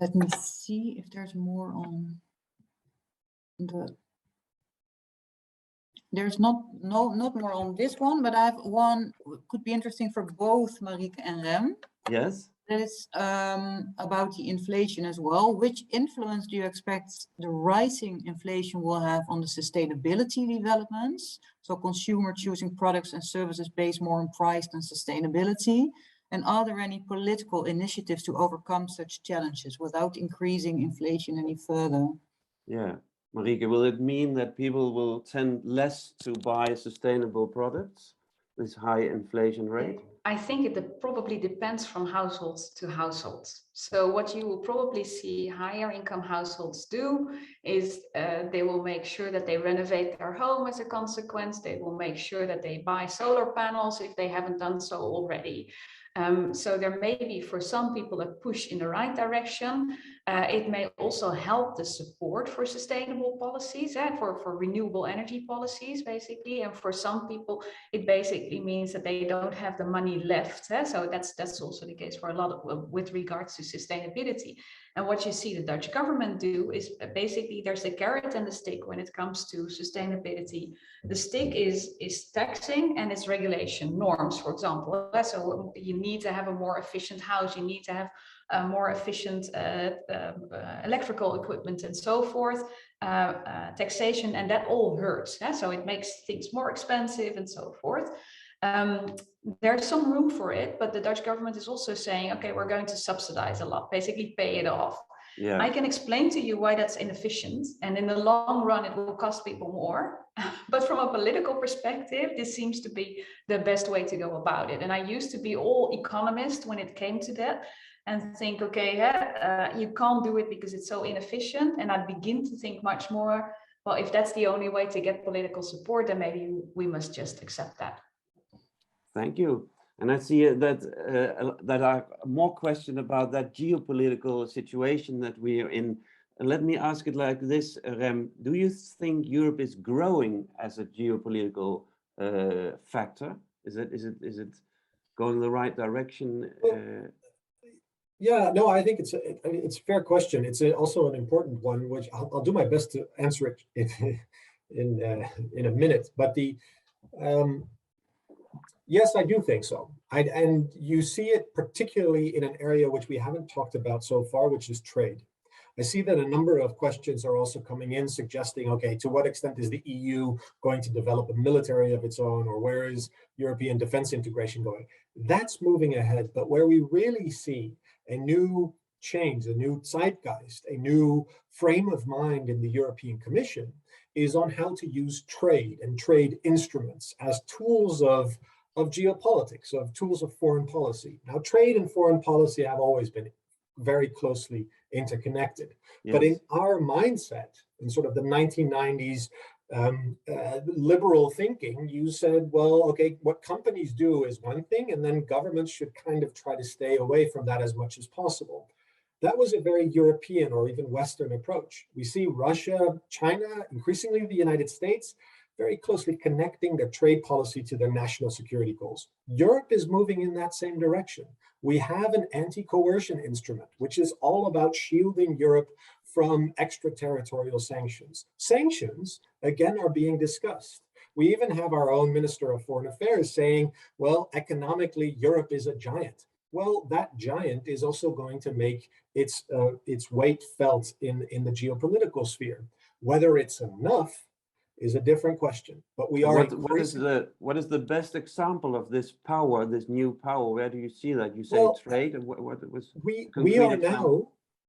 Let me see if there's more on the. There's not more on this one, but I have one could be interesting for both Marieke and Rem.
Yes.
That is about the inflation as well. Which influence do you expect the rising inflation will have on the sustainability developments? So consumer choosing products and services based more on price than sustainability. And are there any political initiatives to overcome such challenges without increasing inflation any further?
Yeah, Marieke, will it mean that people will tend less to buy sustainable products, this high inflation rate?
I think it probably depends from households to households. So what you will probably see higher income households do is they will make sure that they renovate their home as a consequence. They will make sure that they buy solar panels if they haven't done so already. So there may be for some people a push in the right direction, It may also help the support for sustainable policies, for renewable energy policies, basically. And for some people, it basically means that they don't have the money left. So that's also the case for a lot of, with regards to sustainability. And what you see the Dutch government do is basically there's a carrot and the stick when it comes to sustainability. The stick is taxing and it's regulation norms, for example. So you need to have a more efficient house, you need to have more efficient electrical equipment and so forth, taxation, and that all hurts. So it makes things more expensive and so forth. There's some room for it, but the Dutch government is also saying, okay, we're going to subsidize a lot, basically pay it off. Yeah. I can explain to you why that's inefficient, and in the long run it will cost people more. But from a political perspective, this seems to be the best way to go about it. And I used to be all economist when it came to that, and think, okay, you can't do it because it's so inefficient. And I begin to think much more, well, if that's the only way to get political support, then maybe we must just accept that.
Thank you. And I see that that are more questions about that geopolitical situation that we are in. And let me ask it like this, Rem. Do you think Europe is growing as a geopolitical factor? Is it going the right direction?
Yeah, no, I think it's a fair question. It's also an important one, which I'll do my best to answer it in a minute. But yes, I do think so. And you see it particularly in an area which we haven't talked about so far, which is trade. I see that a number of questions are also coming in suggesting, okay, to what extent is the EU going to develop a military of its own, or where is European defense integration going? That's moving ahead, but where we really see a new change, a new zeitgeist, a new frame of mind in the European Commission is on how to use trade and trade instruments as tools of geopolitics, of tools of foreign policy. Now, trade and foreign policy have always been very closely interconnected. Yes. But in our mindset, in sort of the 1990s liberal thinking, you said, well, okay, what companies do is one thing, and then governments should kind of try to stay away from that as much as possible. That was a very European or even Western approach. We see Russia, China, increasingly the United States, very closely connecting their trade policy to their national security goals. Europe is moving in that same direction. We have an anti-coercion instrument, which is all about shielding Europe from extraterritorial sanctions. Sanctions, again, are being discussed. We even have our own Minister of Foreign Affairs saying, well, economically, Europe is a giant. Well, that giant is also going to make its weight felt in the geopolitical sphere. Whether it's enough is a different question, but we are.
What is the best example of this power, this new power? Where do you see that? You say trade, and what was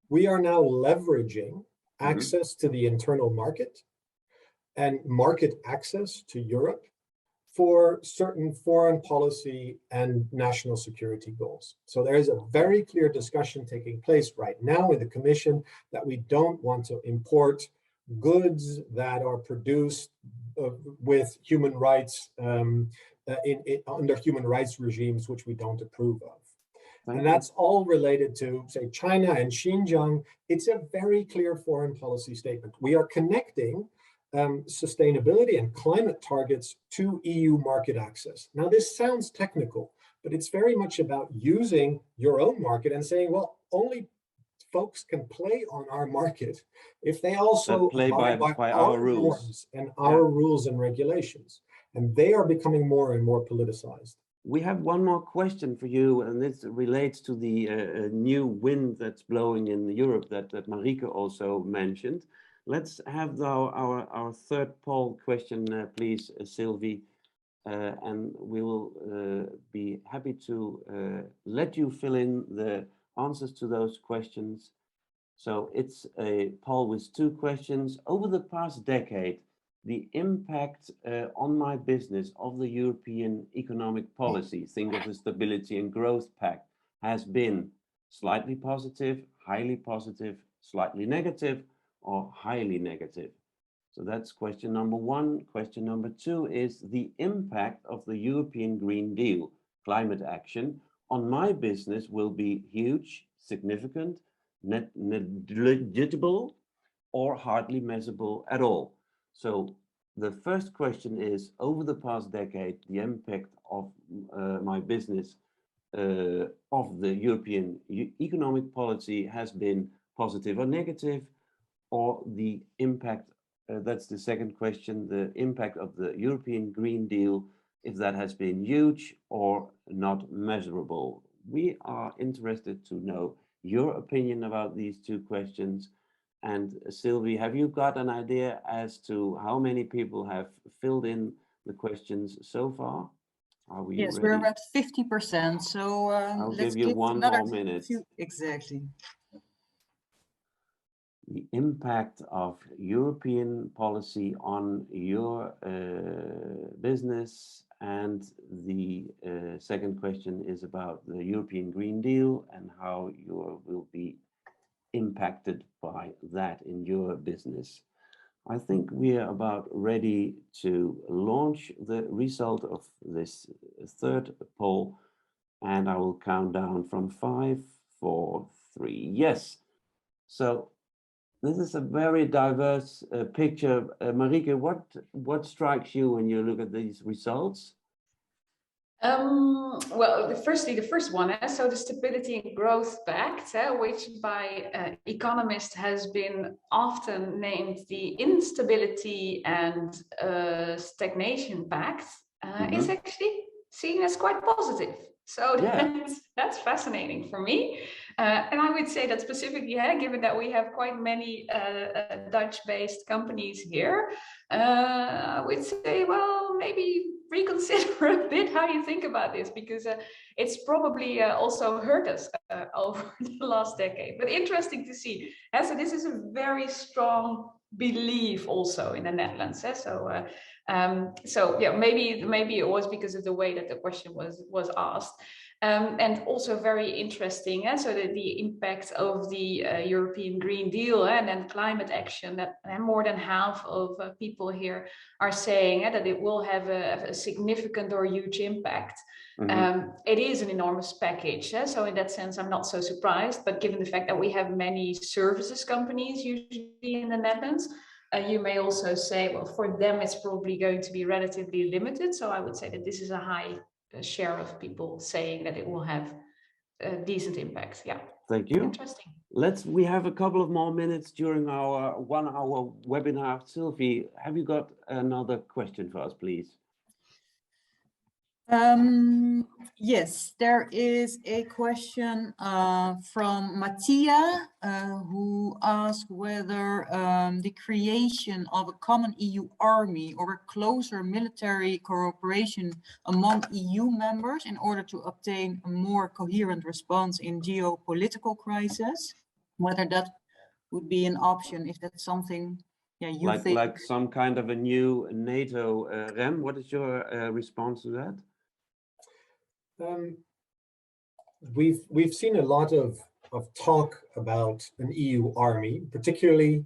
we are now leveraging access to the internal market and market access to Europe for certain foreign policy and national security goals. So there is a very clear discussion taking place right now in the Commission that we don't want to import goods that are produced with human rights under human rights regimes which we don't approve of. And that's all related to, say, China and Xinjiang. It's a very clear foreign policy statement. We are connecting sustainability and climate targets to EU market access. Now, this sounds technical, but it's very much about using your own market and saying, well, only folks can play on our market if they also
play by our rules
and our rules and regulations. And they are becoming more and more politicized.
We have one more question for you, and this relates to the new wind that's blowing in Europe that Marieke also mentioned. Let's have our third poll question, please, Sylvie, and we will be happy to let you fill in the answers to those questions. So it's a poll with two questions. Over the past decade, the impact on my business of the European economic policy, think of the Stability and Growth Pact, has been slightly positive, highly positive, slightly negative, or highly negative. So that's question number one. Question number two is the impact of the European Green Deal, climate action, on my business will be huge, significant, negligible or hardly measurable at all. So the first question is, over the past decade, the impact of my business of the European economic policy has been positive or negative, or the impact, that's the second question, the impact of the European Green Deal, if that has been huge or not measurable. We are interested to know your opinion about these two questions. And Sylvie, have you got an idea as to how many people have filled in the questions so far? Are we
Yes,
ready?
we're at 50%. So
I'll
let's
give you one more minute.
Exactly.
The impact of European policy on your business, and the second question is about the European Green Deal and how you will be impacted by that in your business. I think we are about ready to launch the result of this third poll, and I will count down from 5, 4, 3. Yes. So this is a very diverse picture. Marieke, what strikes you when you look at these results?
Well, the first one, so the Stability and Growth Pact, which by Economist has been often named the Instability and Stagnation Pact, is actually seen as quite positive. So that's fascinating for me. And I would say that specifically, given that we have quite many Dutch-based companies here, I would say, well, maybe reconsider a bit how you think about this, because it's probably also hurt us over the last decade. But interesting to see. So this is a very strong belief also in the Netherlands. So yeah, maybe it was because of the way that the question was asked. And also very interesting, so the impact of the European Green Deal and then climate action, that more than half of people here are saying that it will have a significant or huge impact. It is an enormous package, so in that sense I'm not so surprised, but given the fact that we have many services companies usually in the Netherlands, you may also say, well, for them it's probably going to be relatively limited. So I would say that this is a high share of people saying that it will have a decent impact. Yeah.
Thank you.
Interesting.
We have a couple of more minutes during our 1-hour webinar. Sylvie, have you got another question for us, please?
Yes, there is a question from Mattia who asked whether the creation of a common EU army or a closer military cooperation among EU members in order to obtain a more coherent response in geopolitical crisis, whether that would be an option, if that's something you think.
Like some kind of a new NATO REM. What is your response to that?
We've seen a lot of talk about an EU army, particularly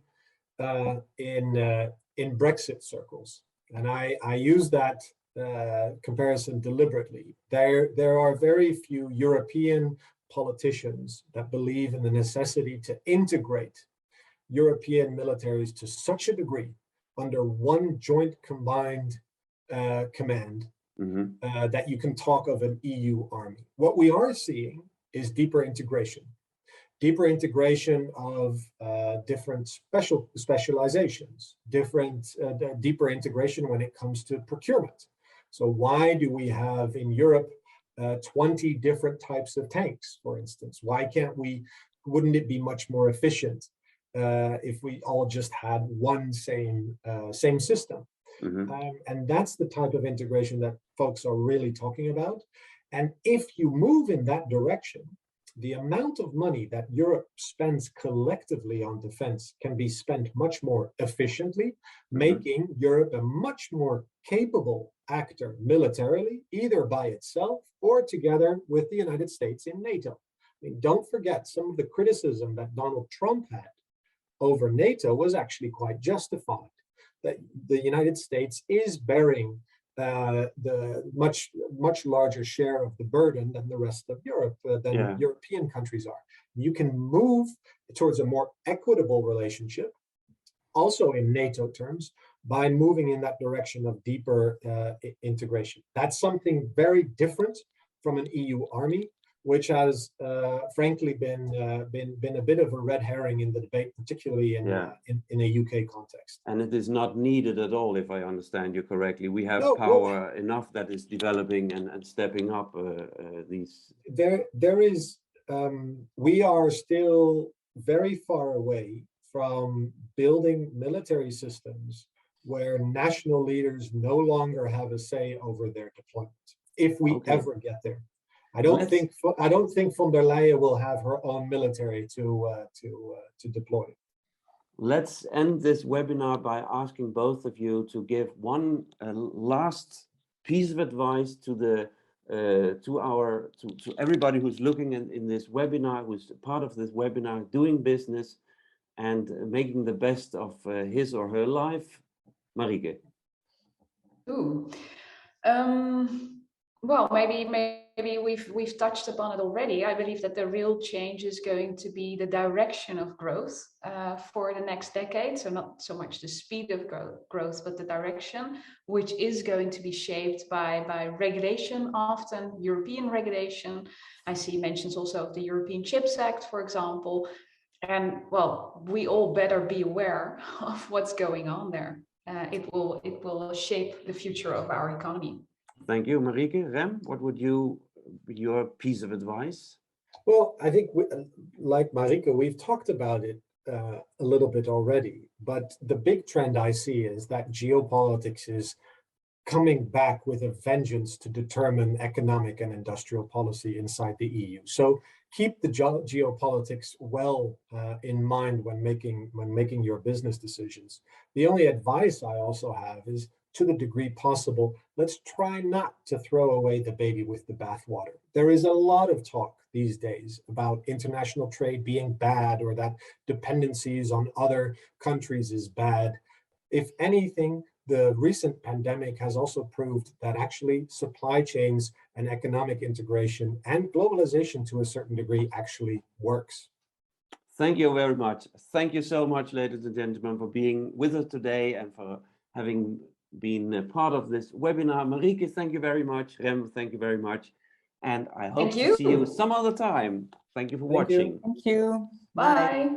in Brexit circles, and I use that comparison deliberately. There are very few European politicians that believe in the necessity to integrate European militaries to such a degree under one joint combined command that you can talk of an EU army. What we are seeing is deeper integration of different specializations, deeper integration when it comes to procurement. So why do we have in Europe 20 different types of tanks, for instance? Wouldn't it be much more efficient if we all just had one same system? And that's the type of integration that folks are really talking about. And if you move in that direction, the amount of money that Europe spends collectively on defense can be spent much more efficiently, making Europe a much more capable actor militarily, either by itself or together with the United States in NATO. I mean, don't forget, some of the criticism that Donald Trump had over NATO was actually quite justified. That the United States is bearing the much larger share of the burden than the rest of Europe, than European countries are. You can move towards a more equitable relationship, also in NATO terms, by moving in that direction of deeper integration. That's something very different from an EU army, which has frankly been a bit of a red herring in the debate, particularly in a UK context.
And it is not needed at all, if I understand you correctly. We have power enough that is developing and stepping up these.
There is. We are still very far away from building military systems where national leaders no longer have a say over their deployment, if we ever get there. I don't think von der Leyen will have her own military to deploy.
Let's end this webinar by asking both of you to give one last piece of advice to the to everybody who's looking in this webinar, who's part of this webinar, doing business and making the best of his or her life. Marieke.
Well, maybe we've touched upon it already. I believe that the real change is going to be the direction of growth for the next decade. So not so much the speed of growth, but the direction, which is going to be shaped by regulation, often European regulation. I see mentions also of the European Chips Act, for example. And well, we all better be aware of what's going on there. It will shape the future of our economy.
Thank you, Marieke. Rem, what would your piece of advice?
Well, I think like Marieke, we've talked about it a little bit already, but the big trend I see is that geopolitics is coming back with a vengeance to determine economic and industrial policy inside the EU. So keep the geopolitics well in mind when making your business decisions. The only advice I also have is, to the degree possible, let's try not to throw away the baby with the bathwater. There is a lot of talk these days about international trade being bad, or that dependencies on other countries is bad. If anything, the recent pandemic has also proved that actually supply chains and economic integration and globalization to a certain degree actually works.
Thank you very much. Thank you so much, ladies and gentlemen, for being with us today and for having been a part of this webinar. Marieke, thank you very much. Rem, thank you very much. And I hope to see you some other time. Thank you for watching.
Thank you.
Bye.